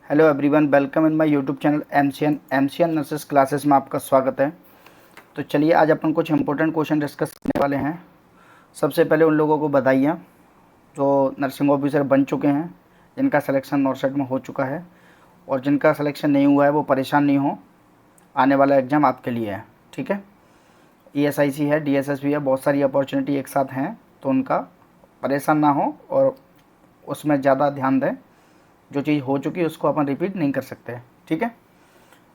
Hello everyone, welcome in my YouTube channel MCN nurses classes में आपका स्वागत है। तो चलिए आज अपन कुछ इंपॉर्टेंट क्वेश्चन डिस्कस करने वाले हैं। सबसे पहले उन लोगों को बधाइयाँ जो नर्सिंग ऑफिसर बन चुके हैं, जिनका सिलेक्शन नॉर्सेट में हो चुका है, और जिनका सिलेक्शन नहीं हुआ है वो परेशान नहीं हो, आने वाला एग्ज़ाम आपके लिए है। ठीक है, ESIC है, DSSB है, बहुत सारी अपॉर्चुनिटी एक साथ हैं, तो उनका परेशान ना हो और उसमें ज़्यादा ध्यान दें। जो चीज़ हो चुकी है उसको अपन रिपीट नहीं कर सकते। ठीक है,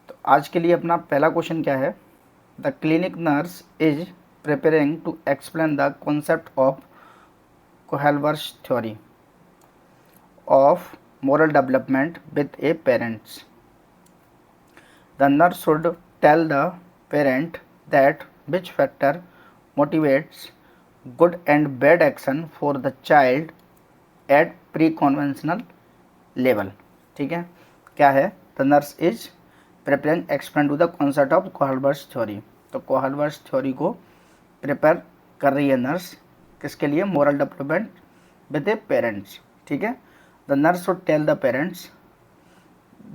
तो आज के लिए अपना पहला क्वेश्चन क्या है। The clinic nurse is preparing to explain the concept of Kohlberg's theory of moral development with a parents. The nurse should tell the parent that which factor motivates good and bad action for the child at pre-conventional level. ठीक है, क्या है? The nurse is preparing explain to the concept of Kohlberg's theory. तो Kohlberg's theory को prepare कर रही है nurse, किसके लिए? Moral development with a parents. ठीक है, the nurse should tell the parents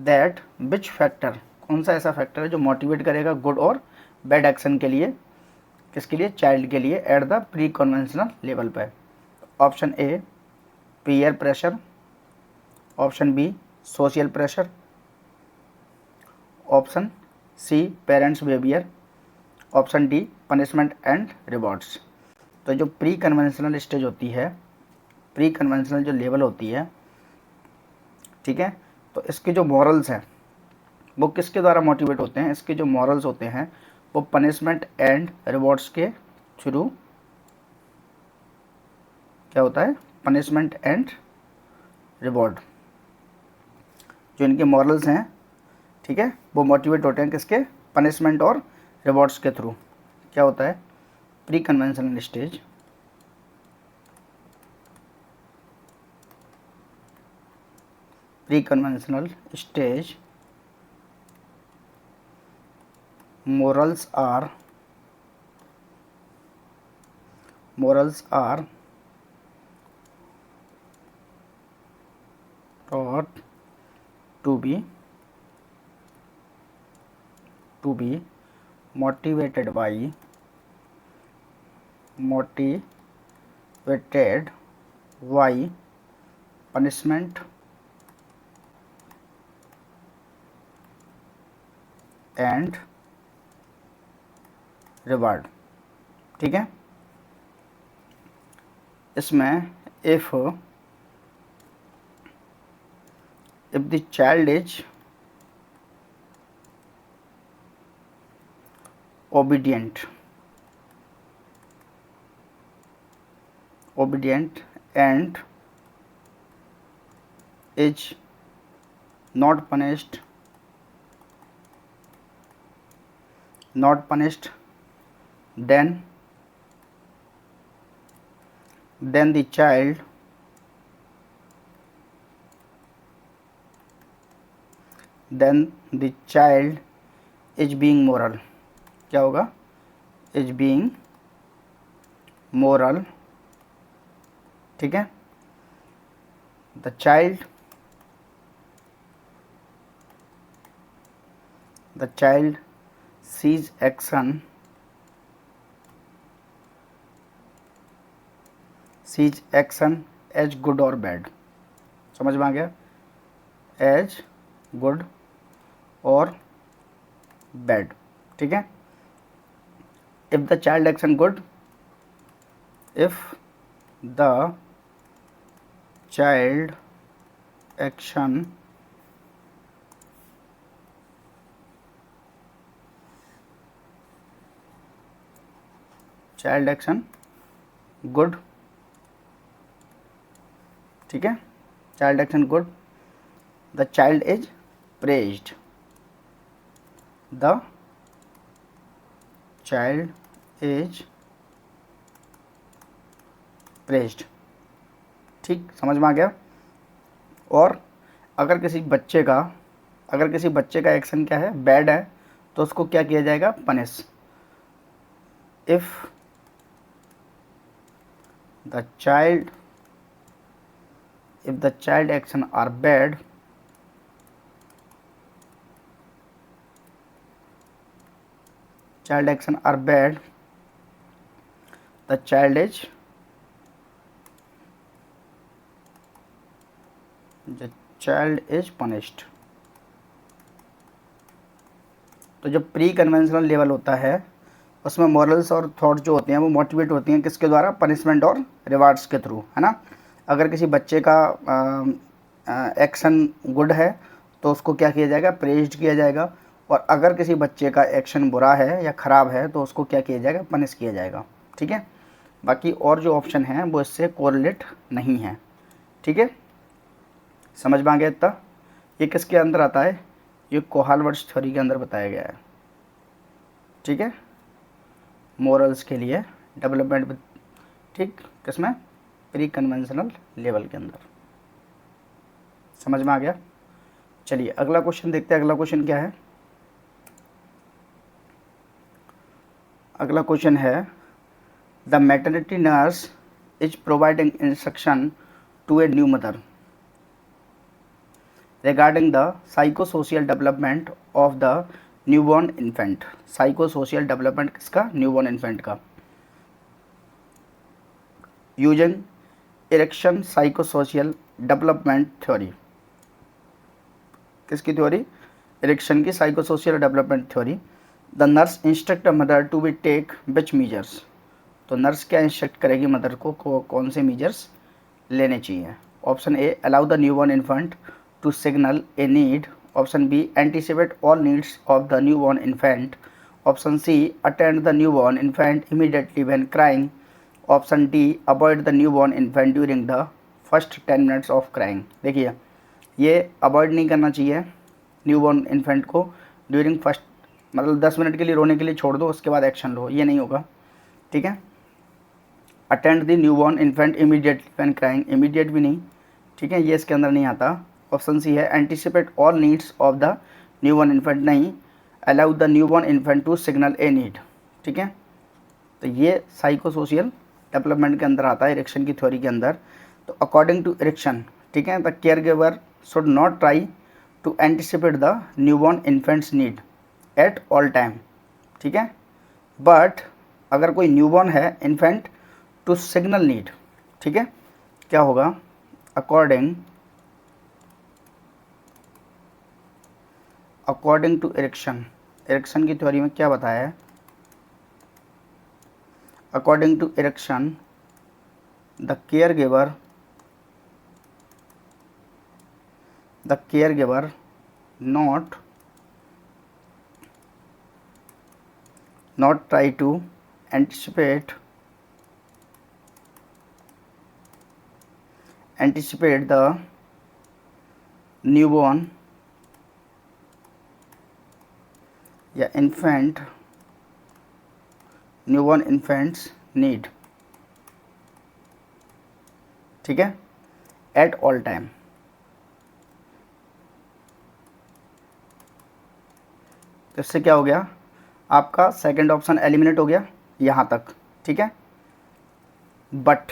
that which factor, कौन सा ऐसा फैक्टर है जो मोटिवेट करेगा गुड और बैड एक्शन के लिए, किसके लिए? चाइल्ड के लिए, at the preconventional level पे। Option A peer pressure, option B social pressure, option C parents behaviour, option D punishment and rewards. तो जो प्री कन्वेंशनल स्टेज होती है, प्री कन्वेंशनल जो लेवल होती है, ठीक है, तो इसके जो मॉरल्स हैं वो किसके द्वारा मोटिवेट होते हैं? इसके जो मॉरल्स होते हैं वो पनिशमेंट एंड रिवॉर्ड्स के थ्रू क्या होता है? Punishment and reward. जो इनके मॉरल्स हैं, ठीक है, वो मोटिवेट होते हैं किसके? पनिशमेंट और रिवॉर्ड्स के थ्रू। क्या होता है? Pre conventional stage, pre conventional stage morals are taught to be motivated by punishment and reward. ठीक है, इसमें if the child is obedient and is not punished then the child is being moral। क्या होगा? is being moral। ठीक है, the child sees action as good और bad. समझ में आ गया? एज गुड और बैड। ठीक है, if the child action good, if the child action good, ठीक है, child action good, the child is praised, the child is praised. ठीक, समझ में आ गया? और अगर किसी बच्चे का एक्शन क्या है? बैड है, तो उसको क्या किया जाएगा? Punish. If the child action are bad, child action are bad, the child is punished. तो जो प्री कन्वेंशनल लेवल होता है उसमें मॉरल्स और थॉट जो होते हैं वो मोटिवेट होती हैं किसके द्वारा, पनिशमेंट और रिवार्ड्स के थ्रू, है ना। अगर किसी बच्चे का एक्शन गुड है तो उसको क्या किया जाएगा, प्रेज्ड किया जाएगा, और अगर किसी बच्चे का एक्शन बुरा है या ख़राब है तो उसको क्या किया जाएगा, पनिश किया जाएगा। ठीक है, बाकी और जो ऑप्शन हैं वो इससे कोरिलेट नहीं है। ठीक है, समझ में आ गया इतना। ये किसके अंदर आता है, ये कोहालवर्ट्स थ्योरी के अंदर बताया गया है। ठीक है, मोरल्स के लिए डेवलपमेंट, ठीक, किसमें, प्री कन्वेंशनल लेवल के अंदर। समझ में आ गया। चलिए अगला क्वेश्चन देखते हैं। अगला क्वेश्चन क्या है, अगला क्वेश्चन है the maternity nurse is providing instruction to a new mother regarding the psychosocial development of the newborn infant। psychosocial development किसका, न्यूबॉर्न इन्फेंट का। Using Erikson psychosocial development theory, किसकी थ्योरी, इरेक्शन की psychosocial development theory. The nurse instruct mother to be take which measures. तो nurse क्या instruct करेगी mother को कौन से मीजर्स लेने चाहिए। Option A, allow the newborn infant to signal a need. Option B, anticipate all needs of the newborn infant. Option C, attend the newborn infant immediately when crying. Option D, avoid the newborn infant during the first 10 minutes of crying। देखिए ये avoid नहीं करना चाहिए newborn infant को during first, मतलब 10 minute के लिए रोने के लिए छोड़ दो, उसके बाद एक्शन लो, ये नहीं होगा। ठीक है, attend the newborn infant immediately when crying, immediate भी नहीं, ठीक है, ये इसके अंदर नहीं आता। ऑप्शन सी है anticipate all needs of the newborn infant, नहीं, allow the newborn infant to signal a need. ठीक है, तो ये साइकोसोशियल डेवलपमेंट के अंदर आता है, इरेक्शन की थ्योरी के अंदर। तो अकॉर्डिंग टू इरेक्शन, ठीक है, the caregiver should not try to anticipate the newborn infants need at all time. ठीक है, बट अगर कोई न्यूबॉर्न है इन्फेंट टू सिग्नल नीड, ठीक है, क्या होगा, अकॉर्डिंग टू इरेक्शन, इरेक्शन की थ्योरी में क्या बताया है, according to Erikson the caregiver not try to anticipate the newborn या newborn infant's need, ठीक है, एट ऑल टाइम। तो इससे क्या हो गया, आपका सेकंड ऑप्शन एलिमिनेट हो गया यहाँ तक। ठीक है, but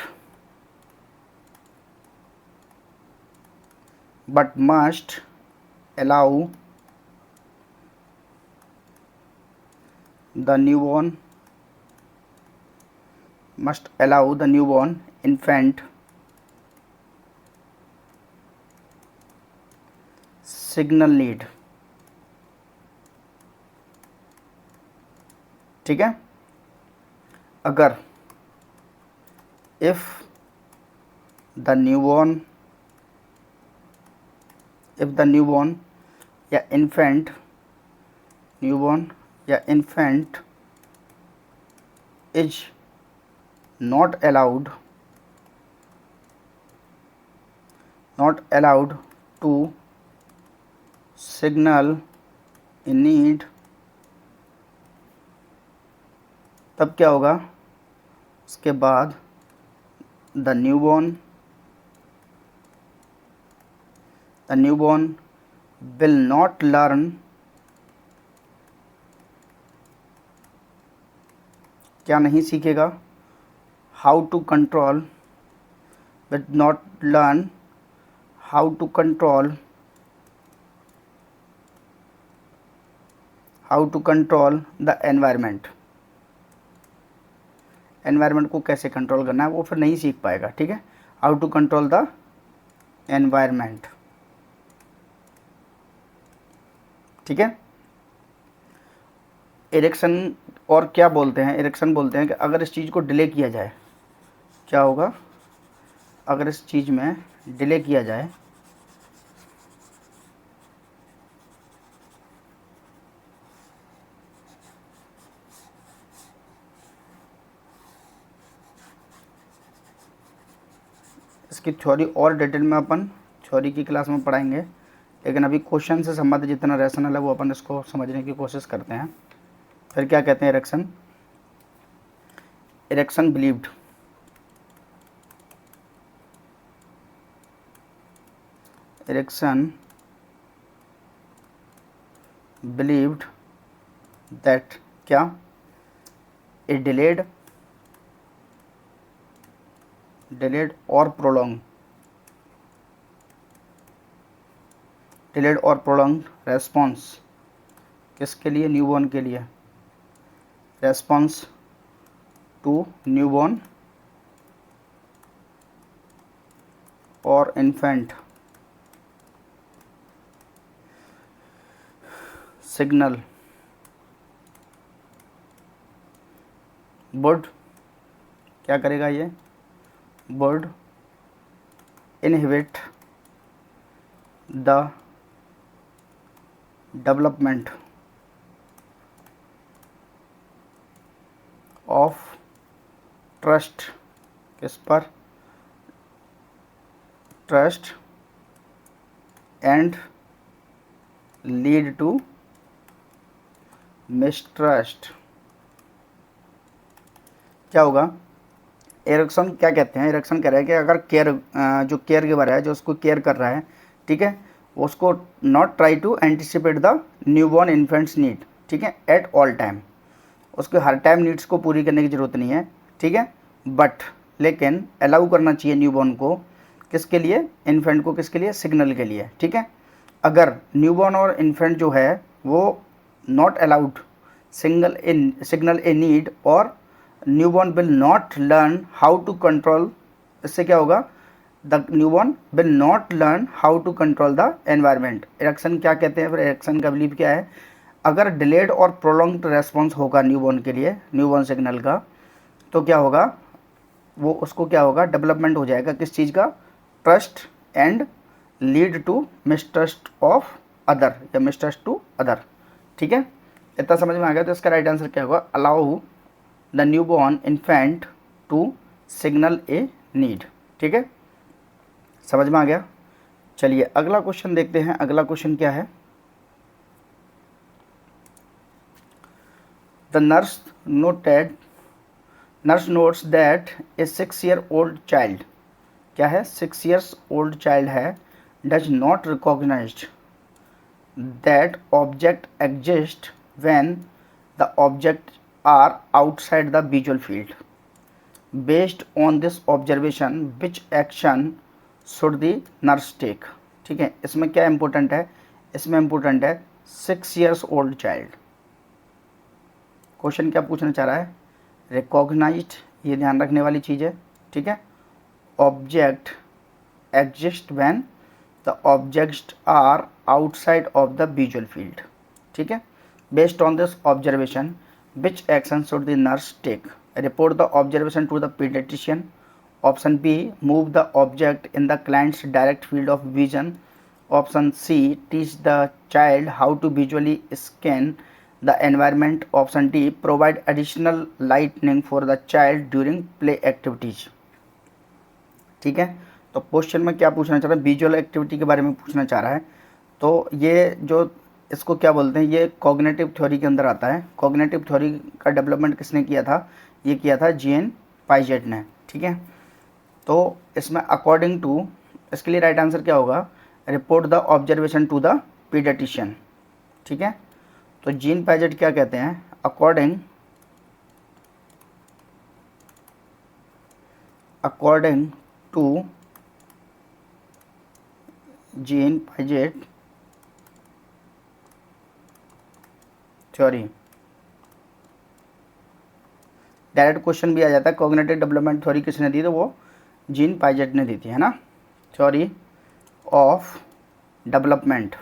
must allow the newborn infant signal need। ठीक है, अगर if the newborn या infant is not allowed to signal a need, तब क्या होगा, उसके बाद the newborn will not learn, क्या नहीं सीखेगा, how to control, will not learn how how to control the environment, environment को कैसे कंट्रोल करना है वो फिर नहीं सीख पाएगा, ठीक है। How to control the environment, ठीक है। इरेक्शन, और क्या बोलते हैं, इरेक्शन बोलते हैं कि अगर इस चीज़ को डिले किया जाए, क्या होगा, अगर इस चीज़ में डिले किया जाए इसकी थ्योरी और डिटेल में अपन थ्योरी की क्लास में पढ़ाएंगे, लेकिन अभी क्वेश्चन से संबंधित जितना रैशनल है वो अपन इसको समझने की कोशिश करते हैं। फिर क्या कहते हैं, Erikson, Erikson believed, Erikson believed that क्या, ए डिलेड और प्रोलॉन्ग, डिलेड और प्रोलॉन्ग रेस्पॉन्स, किसके लिए, न्यूबॉर्न के लिए, रेस्पॉन्स टू न्यूबॉर्न और इन्फेंट सिग्नल वुड, क्या करेगा ये, would inhibit the development of trust, किस पर, trust and lead to mistrust. क्या होगा, इरेक्शन क्या कहते हैं, इरेक्शन कह रहे हैं कि अगर जो केयर गिवर है, जो उसको केयर कर रहा है, ठीक है, उसको not try to anticipate the newborn infants need, ठीक है, एट ऑल टाइम, उसके हर टाइम नीड्स को पूरी करने की ज़रूरत नहीं है, ठीक है, बट लेकिन अलाउ करना चाहिए न्यूबॉर्न को, किसके लिए, इन्फेंट को, किसके लिए, सिग्नल के लिए, ठीक है। अगर न्यूबॉर्न और इन्फेंट जो है वो not allowed signal a need, और newborn will not learn how to control, इससे क्या होगा, the newborn will not learn how to control the environment. Erikson क्या कहते हैं, फिर इरेक्शन का बिलीव क्या है, अगर डिलेड और प्रोलॉन्ग्ड रेस्पॉन्स होगा न्यूबॉर्न के लिए, न्यूबॉर्न सिग्नल का, तो क्या होगा, वो उसको क्या होगा, डेवलपमेंट हो जाएगा किस चीज़ का, trust and lead to mistrust of other, या मिसट्रस्ट टू अदर, ठीक है। इतना समझ में आ गया, तो इसका राइट आंसर क्या होगा, allow the newborn infant to signal a need, ठीक है, समझ में आ गया। चलिए अगला क्वेश्चन देखते हैं, अगला क्वेश्चन क्या है, the nurse notes that a 6-year-old child, क्या है, 6 years old चाइल्ड है, does not recognized that object exist when the object are outside the visual field, based on this observation which action should the nurse take, ठीक है। इसमें क्या important है, इसमें important है 6 years old चाइल्ड। क्वेश्चन क्या पूछना चाह रहा है, रिकॉग्नाइज्ड, ये ध्यान रखने वाली चीज़ है, ठीक है, object exist when the objects are outside of the visual field, ठीक है, based on this observation which action should the nurse take, report the observation to the paediatrician, option B move the object in the client's direct field of vision, option C teach the child how to visually scan the environment, option D provide additional lighting for the child during play activities, ठीक है। तो question में क्या पूछना चाह रहा है, visual activity के बारे में पूछना चाह रहा है। तो ये जो इसको क्या बोलते हैं, ये कॉग्निटिव थ्योरी के अंदर आता है। कॉग्निटिव थ्योरी का डेवलपमेंट किसने किया था, ये किया था जीएन पाइजेट ने, ठीक है। तो इसमें अकॉर्डिंग टू, इसके लिए राइट आंसर क्या होगा, report the observation to the paediatrician, ठीक है। तो जीन पाइजेट क्या कहते हैं, according to Jean Piaget theory. Direct question भी आ जाता है, कॉग्निटिव डेवलपमेंट थ्योरी किसने दी, तो वो जीन पाइजेट ने दी थी, है ना। थ्योरी ऑफ डेवलपमेंट,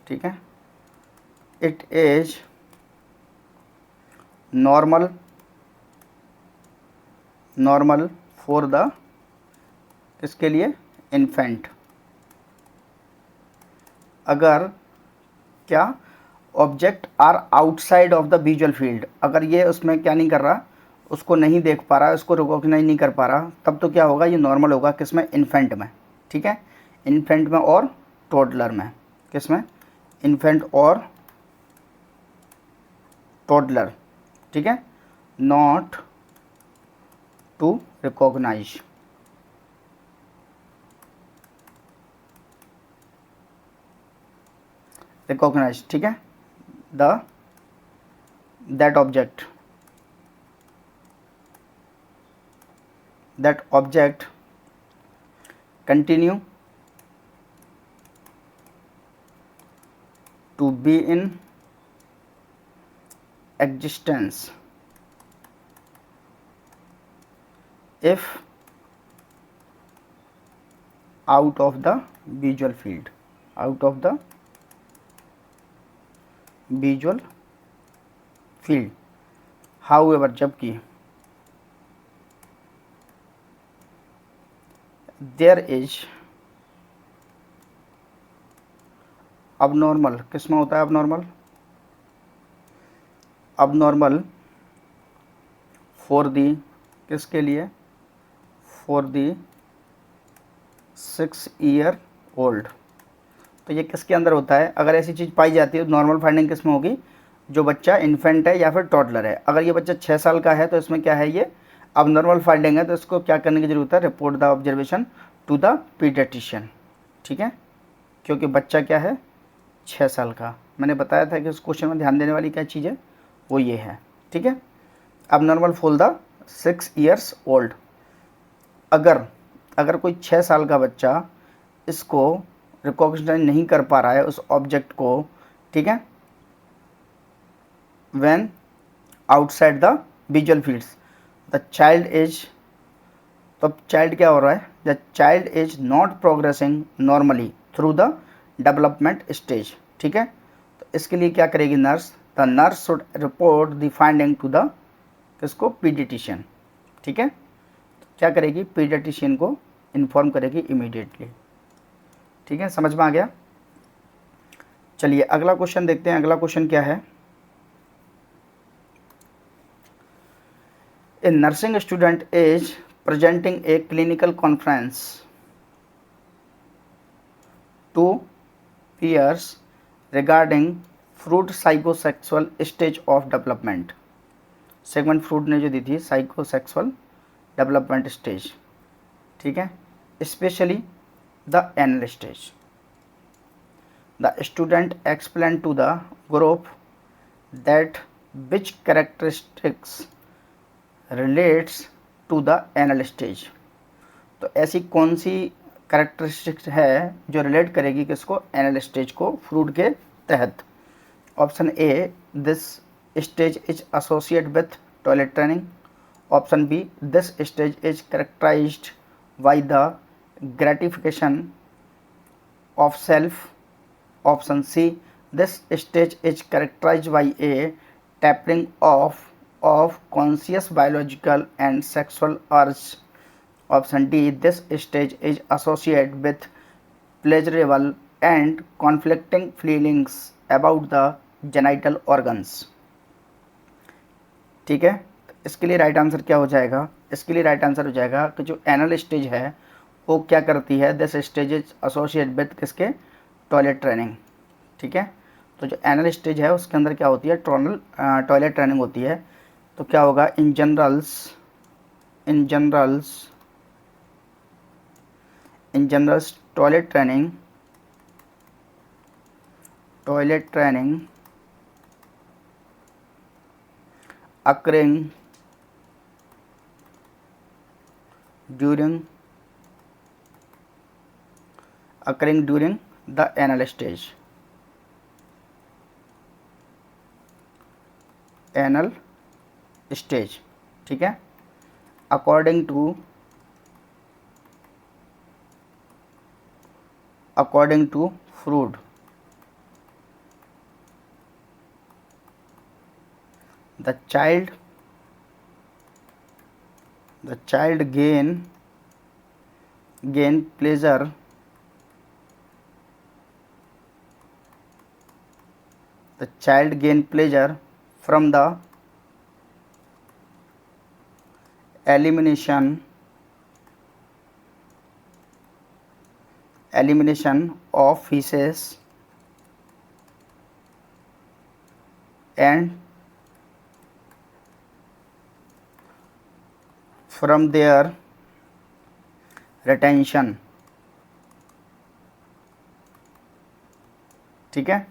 ठीक है। It is normal for the, किसके लिए, इन्फेंट, अगर क्या, object are outside of the visual field, अगर ये उसमें क्या नहीं कर रहा, उसको नहीं देख पा रहा, उसको रिकॉग्नाइज नहीं कर पा रहा, तब तो क्या होगा, ये नॉर्मल होगा, किसमें, इन्फेंट में, ठीक है। इन्फेंट में और टोडलर में, किसमें, इन्फेंट और टोडलर, ठीक है। नॉट टू रिकॉग्नाइज, ठीक है, the that object continue to be in existence if out of the visual field, however, जबकि there is abnormal, किसमें होता है abnormal for the, किसके लिए, for the 6 year old, तो ये किसके अंदर होता है, अगर ऐसी चीज़ पाई जाती है, नॉर्मल फाइंडिंग किसमें होगी, जो बच्चा इन्फेंट है या फिर टॉडलर है। अगर ये बच्चा 6 साल का है तो इसमें क्या है, ये अब नॉर्मल फाइंडिंग है, तो इसको क्या करने की ज़रूरत है, report the observation to the paediatrician, ठीक है, क्योंकि बच्चा क्या है, 6 साल का। मैंने बताया था कि उस क्वेश्चन में ध्यान देने वाली क्या चीज़ है, वो ये है, ठीक है। अब normal for the 6 years old, अगर कोई 6 साल का बच्चा इसको रिकॉग्नाइज नहीं कर पा रहा है, उस ऑब्जेक्ट को, ठीक है, when outside the visual fields, the child is, तो चाइल्ड क्या हो रहा है, the child is not progressing normally through the development stage, ठीक है। तो इसके लिए क्या करेगी nurse, the nurse should report the finding to the, किसको, पीडियाट्रिशियन, ठीक है। तो क्या करेगी, पीडियाट्रिशियन को इन्फॉर्म करेगी इमीडिएटली, ठीक है, समझ में आ गया। चलिए अगला क्वेश्चन देखते हैं, अगला क्वेश्चन क्या है। A nursing student is presenting a clinical conference to peers regarding fruit psychosexual stage of development, Sigmund Freud ने जो दी थी, साइकोसेक्सुअल डेवलपमेंट स्टेज, ठीक है, specially the anal stage. The student explain to the group that which characteristics relates to the anal stage, तो ऐसी कौन सी characteristics है जो रिलेट करेगी किसको, एनल स्टेज को, फ्रूट के तहत। Option A, this stage is associate with toilet training. Option B, this stage is characterised by the gratification of self. Option C, this stage is characterised by a tapering off of conscious biological and sexual urge. Option D, this stage is associated with pleasurable and conflicting feelings about the genital organs, ठीक है। इसके लिए right answer क्या हो जाएगा, इसके लिए right answer हो जाएगा कि जो एनल स्टेज है वो क्या करती है, this stage is associate with, किसके, टॉयलेट ट्रेनिंग, ठीक है। तो जो एनल स्टेज है उसके अंदर क्या होती है, टॉयलेट ट्रेनिंग होती है। तो क्या होगा, in generals toilet training occurring during occurring during the anal stage, anal stage, ठीक है। According to Freud, the child gain pleasure from the elimination of feces and from their retention, ठीक है।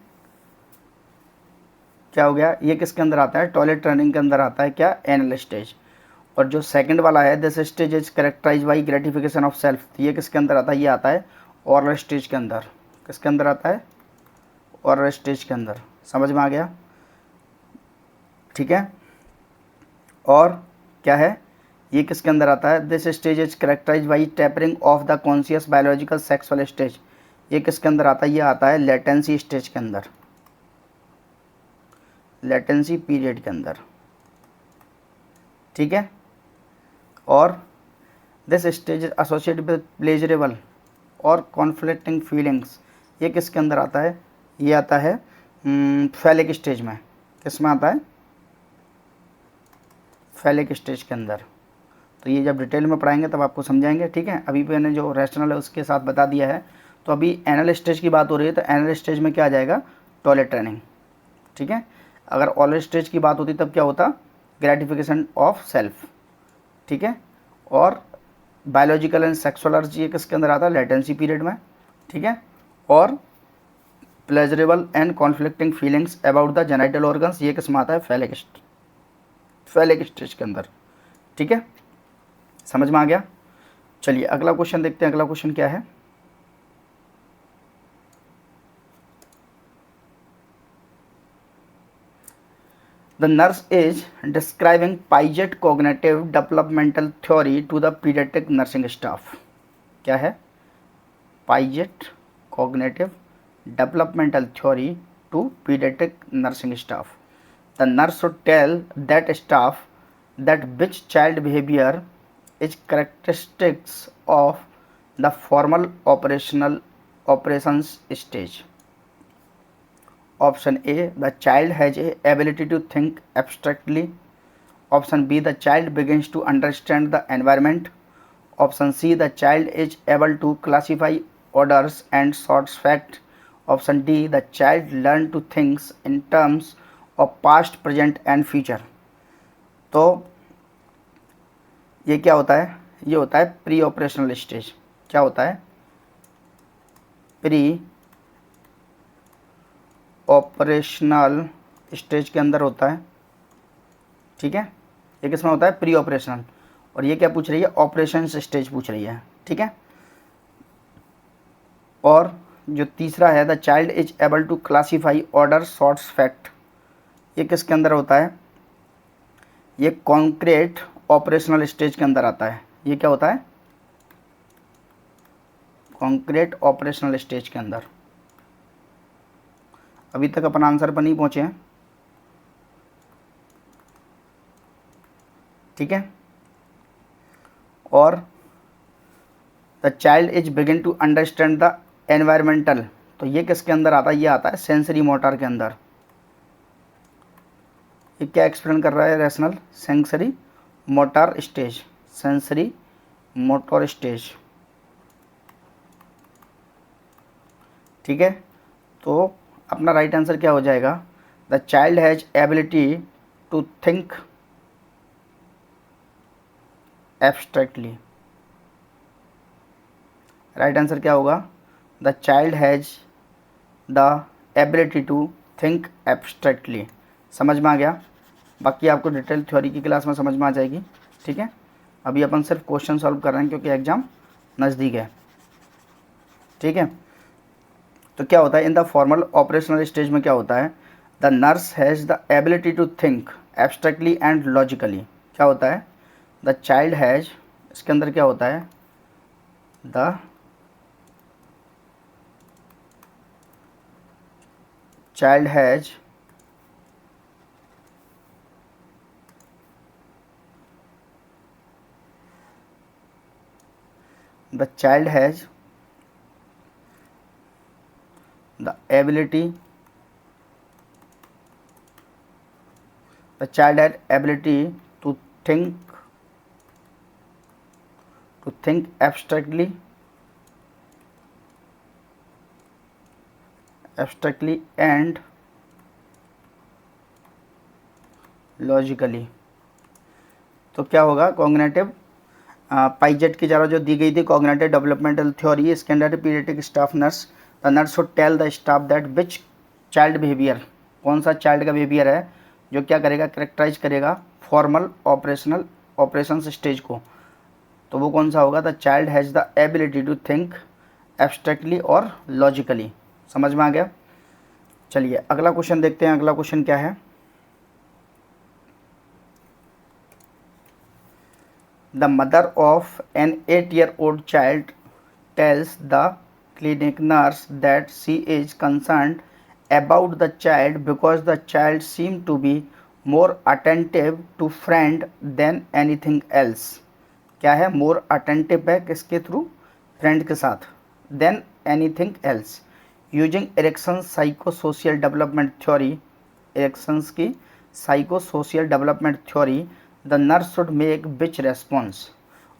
क्या हो गया, ये किसके अंदर आता है, टॉयलेट रनिंग के अंदर आता है क्या, एनल स्टेज। और जो सेकंड वाला है, this stage is characterise by gratification of self, तो ये किसके अंदर आता है, ये आता है ओरल स्टेज के अंदर। किसके अंदर आता है, ओरल स्टेज के अंदर। समझ में आ गया, ठीक है। और क्या है, ये किसके अंदर आता है, this stage is characterise by tapering of the conscious biological sexual stage, ये किसके अंदर आता है, ये आता है लेटेंसी स्टेज के अंदर, लेटेंसी पीरियड के अंदर, ठीक है। और this stage is associated with pleasurable और कॉन्फ्लिक्टिंग फीलिंग्स, ये किसके अंदर आता है, ये आता है फैलिक स्टेज में। किस में आता है, फैलिक स्टेज के अंदर। तो ये जब डिटेल में पढ़ाएंगे तब आपको समझाएंगे, ठीक है। अभी मैंने जो रैशनल है उसके साथ बता दिया है। तो अभी एनल स्टेज की बात हो रही है, तो एनल स्टेज में क्या आ जाएगा, टॉयलेट ट्रेनिंग, ठीक है। अगर ओरल स्टेज की बात होती तब क्या होता, ग्रेटिफिकेशन ऑफ सेल्फ, ठीक है। और बायोलॉजिकल एंड सेक्सुअल अर्ज ये किसके अंदर आता है, लेटेंसी पीरियड में, ठीक है। और pleasurable and conflicting feelings about the genital organs, ये किस में आता है, फैलिक स्टेज के अंदर, ठीक है। समझ में आ गया। चलिए अगला क्वेश्चन देखते हैं। अगला क्वेश्चन क्या है, the nurse is describing Piaget cognitive developmental theory to the paediatric nursing staff. क्या है, Piaget cognitive developmental theory to paediatric nursing staff. The nurse should tell that staff that which child behavior is characteristics of the formal operations stage. Option A, the child has a ability to think abstractly. Option B, the child begins to understand the environment. Option C, the child is able to classify orders and sort facts. Option D, the child learn to think in terms of past, present and future. तो ये क्या होता है, ये होता है pre operational stage. क्या होता है, प्री ऑपरेशनल स्टेज के अंदर होता है, ठीक है। ये किसमें होता है, प्री ऑपरेशनल। और ये क्या पूछ रही है, ऑपरेशन स्टेज पूछ रही है, ठीक है। और जो तीसरा है, the child is able to classify order sorts fact, ये किसके अंदर होता है, ये कॉन्क्रीट ऑपरेशनल स्टेज के अंदर आता है। ये क्या होता है, कॉन्क्रीट ऑपरेशनल स्टेज के अंदर। अभी तक अपन आंसर पर नहीं पहुंचे हैं, ठीक है। और the child is begin to understand the environmental, तो ये किसके अंदर आता है, ये आता है सेंसरी मोटर के अंदर। ये क्या एक्सप्लेन कर रहा है, rational sensory motor stage, sensory motor stage, ठीक है। तो अपना राइट आंसर क्या हो जाएगा, the child has ability to think abstractly. Right answer क्या होगा, the child has the ability to think abstractly. समझ में आ गया। बाकी आपको डिटेल थ्योरी की क्लास में समझ में आ जाएगी, ठीक है। अभी अपन सिर्फ क्वेश्चन सॉल्व कर रहे हैं क्योंकि एग्ज़ाम नज़दीक है, ठीक है। तो क्या होता है in the formal operational stage में क्या होता है, the nurse has the ability to think abstractly and logically. क्या होता है, द चाइल्ड हैज़, इसके अंदर क्या होता है, the child has the child has the ability the child had ability to think abstractly and logically। तो क्या होगा, कॉग्निटिव पाइजेट की जरा जो दी गई थी कॉग्निटिव डेवलपमेंटल थ्योरी, इसके अंदर paediatric staff nurse, the nurse should tell the staff that which child behaviour, कौन सा चाइल्ड का बिहेवियर है जो क्या करेगा, करेक्टराइज करेगा फॉर्मल ऑपरेशंस स्टेज को। तो वो कौन सा होगा, the child has the ability to think abstractly और लॉजिकली। समझ में आ गया। चलिए अगला क्वेश्चन देखते हैं। अगला क्वेश्चन क्या है, the mother of an 8-year-old child tells the clinic nurse that she is concerned about the child because the child seemed to be more attentive to friend than anything else। क्या है, more attentive है किसके through, friend के साथ, than anything else. Using Erikson psychosocial development theory, Erikson's की psychosocial development theory, the nurse should make which response.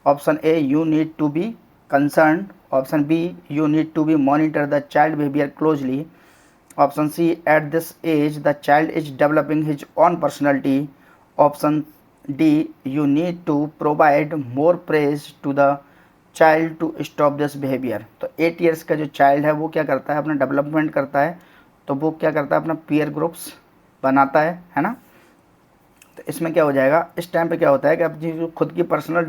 Option A, you need to be concerned, option B, you need to be monitor the child behavior closely, option C, at this age the child is developing his own personality, option D, you need to provide more praise to the child to stop this behavior। तो 8 years का जो child है वो क्या करता है, अपना development करता है, तो वो क्या करता है, अपना पीयर ग्रुप्स बनाता है ना। तो इसमें क्या हो जाएगा, इस टाइम पे क्या होता है कि अपनी जो खुद की पर्सनल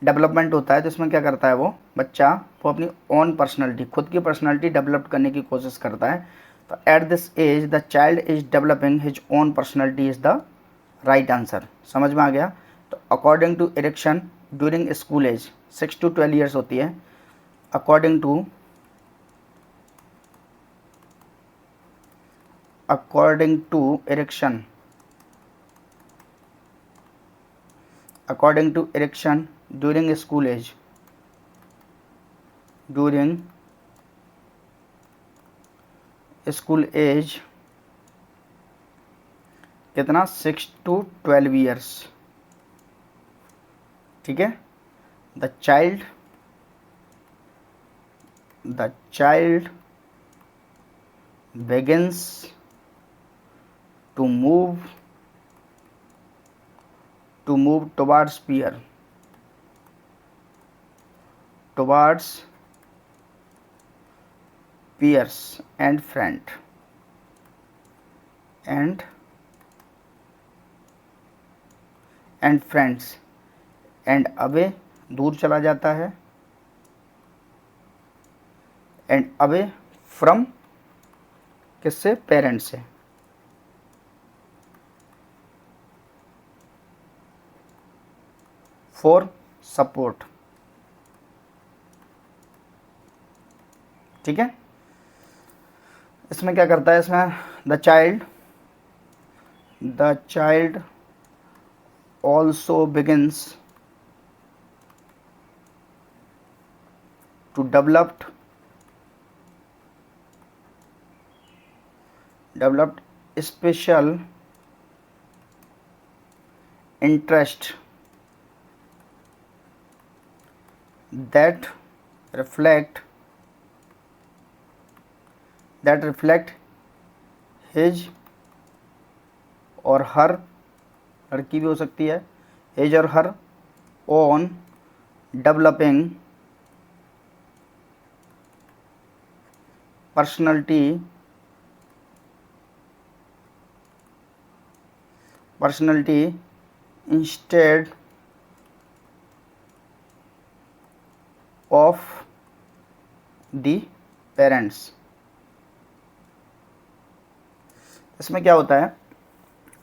डेवलपमेंट होता है, तो इसमें क्या करता है वो बच्चा, वो अपनी ओन पर्सनैलिटी, खुद की पर्सनैलिटी डेवलप करने की कोशिश करता है। तो at this age the child is developing his own personality is the right answer. समझ में आ गया। तो according to Erikson during school age 6 to 12 years होती है, according to Erikson, according to erection during school age, कितना 6 to 12 years. ठीक है, the child begins to move towards peers and friends and away, दूर चला जाता है, and away from किससे, पेरेंट्स से। For support. ठीक है, इसमें क्या करता है, इसमें the child also begins to developed special interest that reflect his और हर, लड़की भी हो सकती है, his और हर own developing personality instead of the parents. इसमें क्या होता है,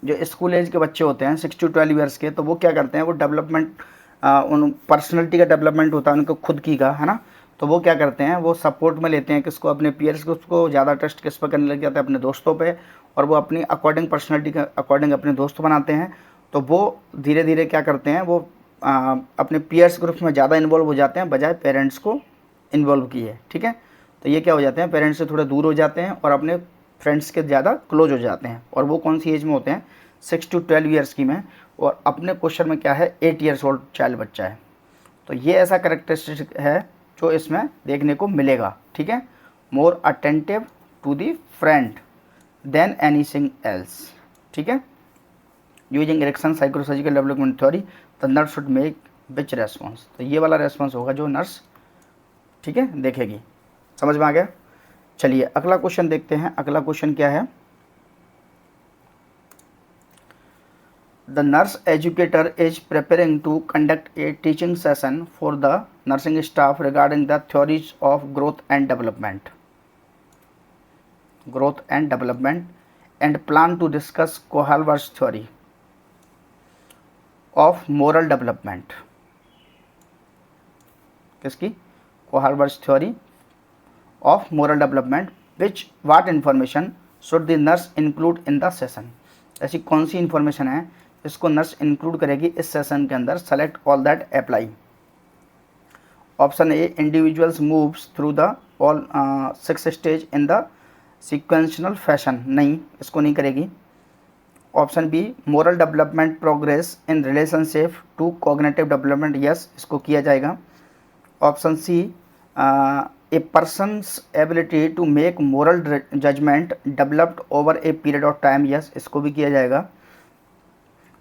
जो स्कूल एज के बच्चे होते हैं 6 to 12 ईयर्स के, तो वो क्या करते हैं, वो डेवलपमेंट, उन पर्सनैलिटी का डेवलपमेंट होता है उनको खुद की का, है ना। तो वो क्या करते हैं, वो सपोर्ट में लेते हैं किसको, अपने पीयर्स को। उसको ज़्यादा ट्रस्ट किस पर करने लग जाते हैं, अपने दोस्तों पे, और वो अपनी अकॉर्डिंग पर्सनैलिटी के अकॉर्डिंग अपने दोस्त बनाते हैं। तो वो धीरे धीरे क्या करते हैं, वो अपने पीयर्स ग्रुप में ज़्यादा इन्वॉल्व हो जाते हैं बजाय पेरेंट्स को इन्वॉल्व किए, ठीक है। तो ये क्या हो जाते हैं, पेरेंट्स से थोड़े दूर हो जाते हैं और अपने फ्रेंड्स के ज़्यादा क्लोज हो जाते हैं। और वो कौन सी एज में होते हैं, 6 to 12 ईयर्स की में। और अपने क्वेश्चन में क्या है, 8 ईयर्स ओल्ड चाइल्ड बच्चा है। तो ये ऐसा करेक्टरिस्टिक है जो इसमें देखने को मिलेगा, ठीक है। More attentive to the friend than anything else, ठीक है। Using Erikson psychological development theory the nurse should make which response. तो ये वाला रेस्पॉन्स होगा जो नर्स, ठीक है, देखेगी। समझ में आ गया। चलिए अगला क्वेश्चन देखते हैं। अगला क्वेश्चन क्या है, the nurse educator is preparing to conduct a teaching session for the nursing staff regarding the theories of growth and development and plan to discuss Kohlberg's theory of moral development. किसकी, Kohlberg's theory of moral development. Which what information should the nurse include in the session. ऐसी कौन सी information है इसको nurse include करेगी इस session के अंदर। Select all that apply. Option A, individuals moves through the all 6 stage in the sequential fashion. नहीं, इसको नहीं करेगी। Option B, moral development progress in relationship to cognitive development. Yes, इसको किया जाएगा। Option C, a person's ability to make moral judgement developed over a period of time. Yes, इसको भी किया जाएगा।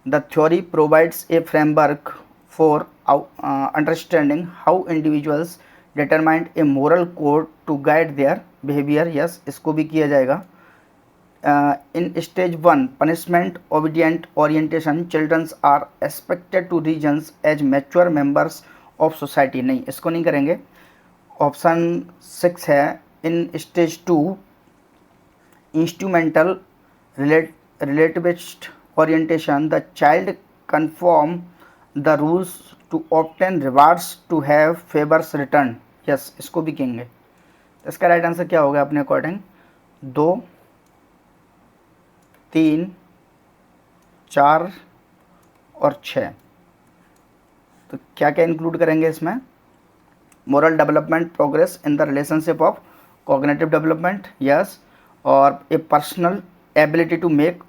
The theory provides a framework for understanding how individuals determined a moral code to guide their behaviour. Yes, इसको भी किया जाएगा। In stage 1 punishment obedient orientation childrens are expected to reasons as mature members of society. नहीं, इसको नहीं करेंगे। Option 6 है, in stage 2 instrumental relativist orientation the child confirm the rules to obtain rewards to have favours return. Yes, इसको भी कहेंगे। इसका right answer क्या होगा अपने अकॉर्डिंग, 2, 3, 4 और 6। तो क्या क्या इंक्लूड करेंगे इसमें, moral development progress in the relationship of cognitive development. Yes, और a personal ability to make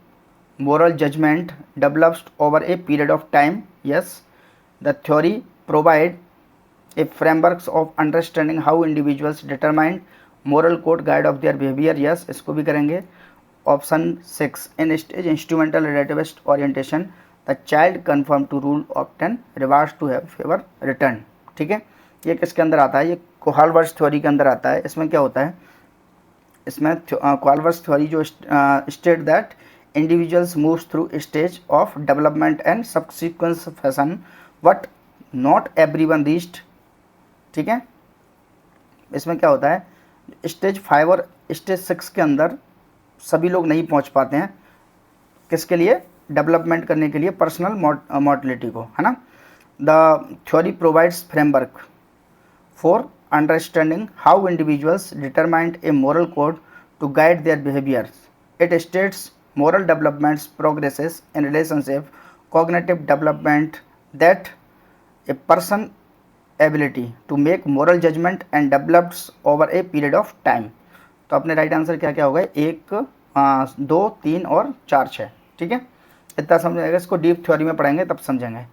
moral judgment develops over a period of time. Yes, the theory provide a frameworks of understanding how individuals determine moral code guide of their behavior. Yes, इसको भी करेंगे। Option 6, in stage instrumental relativist orientation the child conform to rule obtain rewards to have favor return। ठीक है, ये किसके अंदर आता है, ये कोहालवर्स थ्योरी के अंदर आता है। इसमें क्या होता है, इसमें कोहालवर्स थ्योरी जो state that individuals moves through stage of development and subsequent fashion but not everyone reached। ठीक है, इसमें क्या होता है, स्टेज 5 और स्टेज 6 के अंदर सभी लोग नहीं पहुंच पाते हैं, किसके लिए, डेवलपमेंट करने के लिए पर्सनल मोटिलिटी को, है ना। The theory provides framework for understanding how individuals determined a moral code to guide their behaviours. It states moral developments progresses in relationship cognitive development that a person ability to make moral judgment and develops over a period of time। तो अपने right answer क्या क्या होगा, 1, 2, 3 और 4, 6। ठीक है, इतना समझ आएगा। इसको डीप थ्योरी में पढ़ेंगे तब समझेंगे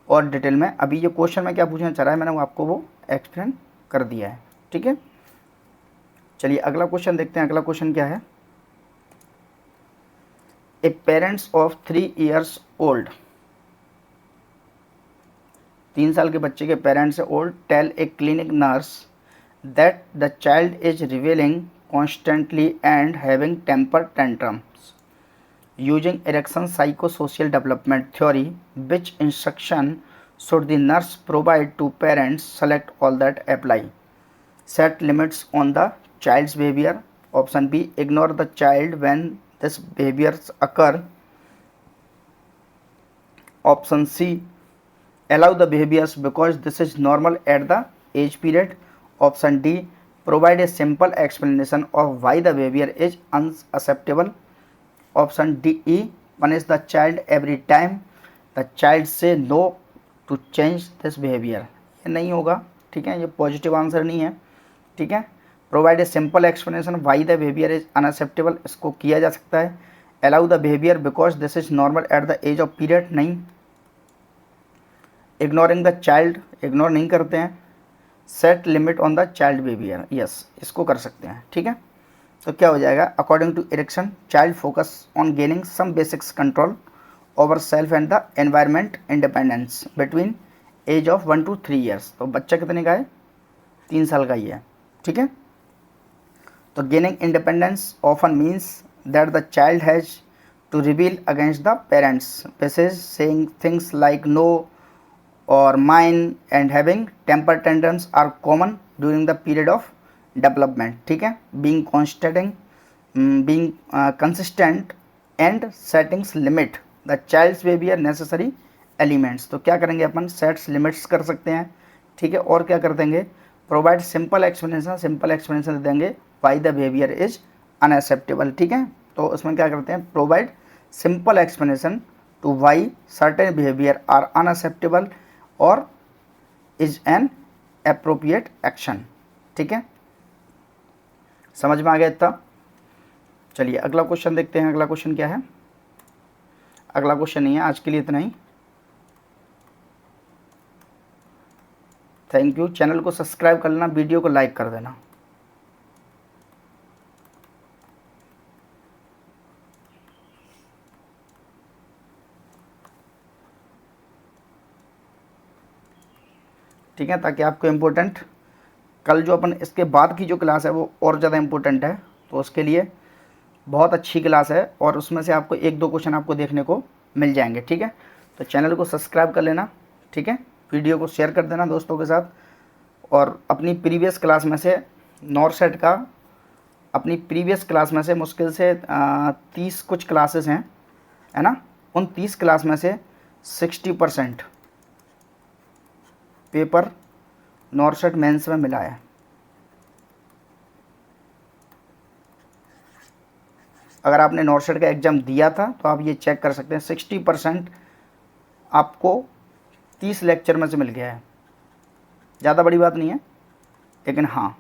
और डिटेल में। अभी ये क्वेश्चन में क्या पूछना चाह रहा है मैंने वो आपको वो एक्सप्लेन कर दिया है। ठीक है, चलिए अगला क्वेश्चन देखते हैं। अगला क्वेश्चन क्या है, a parents of 3 years old, 3 साल के बच्चे के पेरेंट्स से old, tell a clinic nurse that the child is rebelling constantly and having temper tantrums using Erikson psychosocial development theory. Which instruction should the nurse provide to parents, select all that apply, set limits on the child's behavior. Option B, ignore the child when this behaviors occur. Option C, allow the behaviors because this is normal at the age period. Option D, provide a simple explanation of why the behavior is unacceptable. Option D, punish the child every time the child say no to change this behavior. ये नहीं होगा, ठीक है, ये positive answer नहीं है, ठीक है. Provide a simple explanation why the behaviour is unacceptable, इसको किया जा सकता है. Allow the behaviour because this is normal at the age of period, नहीं. इग्नोरिंग द चाइल्ड, इग्नोर नहीं करते हैं. Set limit on the child behaviour, yes, इसको कर सकते हैं, ठीक है. तो क्या हो जाएगा, according to Erikson child focus on gaining some basics control over self and the environment independence between age of 1 to 3 years. तो बच्चा कितने का है, 3 साल का ही है, ठीक है. तो gaining independence often means that the child has to rebel against the parents basis saying things like no और mine and having temper tantrums are common during the period of development, ठीक है. Being consistent and settings limit the child's behaviour necessary elements. तो क्या करेंगे अपन, sets limits कर सकते हैं, ठीक है. और क्या कर देंगे, provide simple explanation, simple explanation दे देंगे why the behaviour is unacceptable, ठीक है. तो उसमें क्या करते हैं, provide simple explanation to why certain behaviour are unacceptable और इज एन एप्रोप्रिएट एक्शन, ठीक है. समझ में आ गया इतना. चलिए अगला क्वेश्चन देखते हैं. अगला क्वेश्चन क्या है, अगला क्वेश्चन नहीं है, आज के लिए इतना ही. Thank you. चैनल को सब्सक्राइब कर लेना, वीडियो को लाइक कर देना. ठीक है, ताकि आपको इम्पोर्टेंट कल जो अपन इसके बाद की जो क्लास है वो और ज़्यादा इम्पोर्टेंट है, तो उसके लिए बहुत अच्छी क्लास है और उसमें से आपको 1-2 क्वेश्चन आपको देखने को मिल जाएंगे, ठीक है. तो चैनल को सब्सक्राइब कर लेना, ठीक है. वीडियो को शेयर कर देना दोस्तों के साथ. और अपनी प्रीवियस क्लास में से नॉरसेट का, अपनी प्रीवियस क्लास में से मुश्किल से 30 कुछ क्लासेस हैं, है ना. उन 30 क्लास में से 60% पेपर नॉरसेट मेंस में मिला है. अगर आपने नॉरसेट का एग्ज़ाम दिया था तो आप ये चेक कर सकते हैं, 60% आपको 30 लेक्चर में से मिल गया है. ज़्यादा बड़ी बात नहीं है, लेकिन हाँ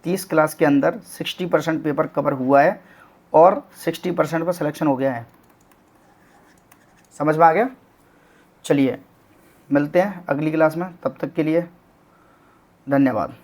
30 क्लास के अंदर 60% पेपर कवर हुआ है और 60% पर सिलेक्शन हो गया है. समझ में आ गया. चलिए मिलते हैं अगली क्लास में, तब तक के लिए धन्यवाद.